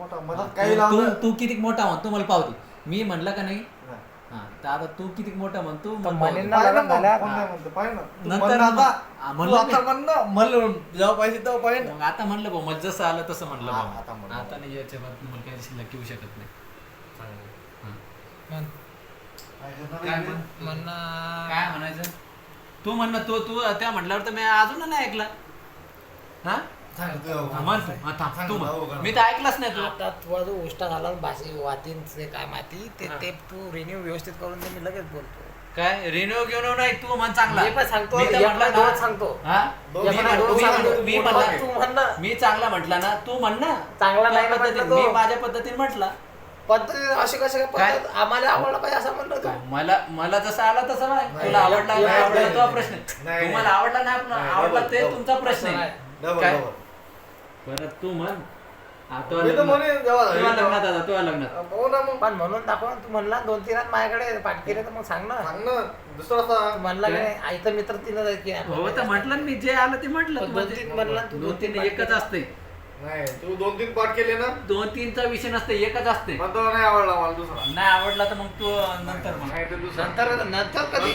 मोठा मधात काही लावलं. तू किती मोठा म्हणतो मला पावती. मी म्हणलं का नाही हा, तर आता तू किती मोठा म्हणतो पाहिलं मग, कोण नाही म्हणतं, पाहिलं ना. तू नंतर म्हण आता. तू म्हणलं आता म्हण ना, म्हणलं जेव्हा पाहिजे तेव्हा पाहिजे ना. मग आता म्हणलं भाऊ मला जसं आलं तसं म्हणलं हा, भाऊ. आता म्हणलं. आता नाही याच्या बाबतीत मला काही शिल्लक येऊ शकत नाही. काय म्हणायचं तू म्हण तू तू त्या म्हटल्यावर तर मी अजून नाही ऐकलं. हा तू मी तर ऐकलंच नाही तू. आता तुझा जो उष्टा झाला भाषी वातींचे काय माहिती ते तू रिन्यू व्यवस्थित करून दे, मी लगेच बोलतो. काय रिन्यू घेऊन नाही तू म्हण चांगला. मी पण सांगतो, मी तर एक म्हटलं ना ना. दोन सांगतो. हा? दोन मी सांगतो, म्हण- दोन सांगतो. मी म्हणला तू म्हण ना. मी चांगला म्हटला ना तू म्हण ना. चांगला नाही त्या म्हटलं पद्धतीने तो. मी माझ्या पद्धतीने म्हटला. पद्धत अशी कशी काय? पद्धत आम्हाला आवडलं पाहिजे असं म्हणलं तू. मला जसं आला तसं नाही. नाही, तुला आवडला नाही, नाही आवडला नाही, तो प्रश्न आहे. नाही, तुम्हाला आवडला नाही नाही, आवडला डबल, ते डबल. तुमचा प्रश्न आहे. डबल, काय? डबल. परत तू म्हण आता मी तर म्हणेन जेव्हा झाली तुझ्या तेव्हा. लग्नात आता तुझ्या लग्नात हो ना मग. पण म्हणून दाखव ना, तू म्हणला 2-3 माझ्याकडे पाठ केले तर मग सांग ना. सांग ना, दुसरा सांग. तू म्हणला की नाही आईचं मित्र तिनं जाईल की हो तर म्हटलं ना मी जे आलं ते म्हटलं. पण दोन तीन म्हणलं तू, 2-3 पाठ एकच केले. असते. नाही, तू 2-3 पाठ केले ना, 2-3चा विषय नसते एकच असते. पण तो नाही आवडला मला दुसरा. नाही आवडला तर मग तू नंतर म्हण. नाही तर दुसरा. नंतर कधी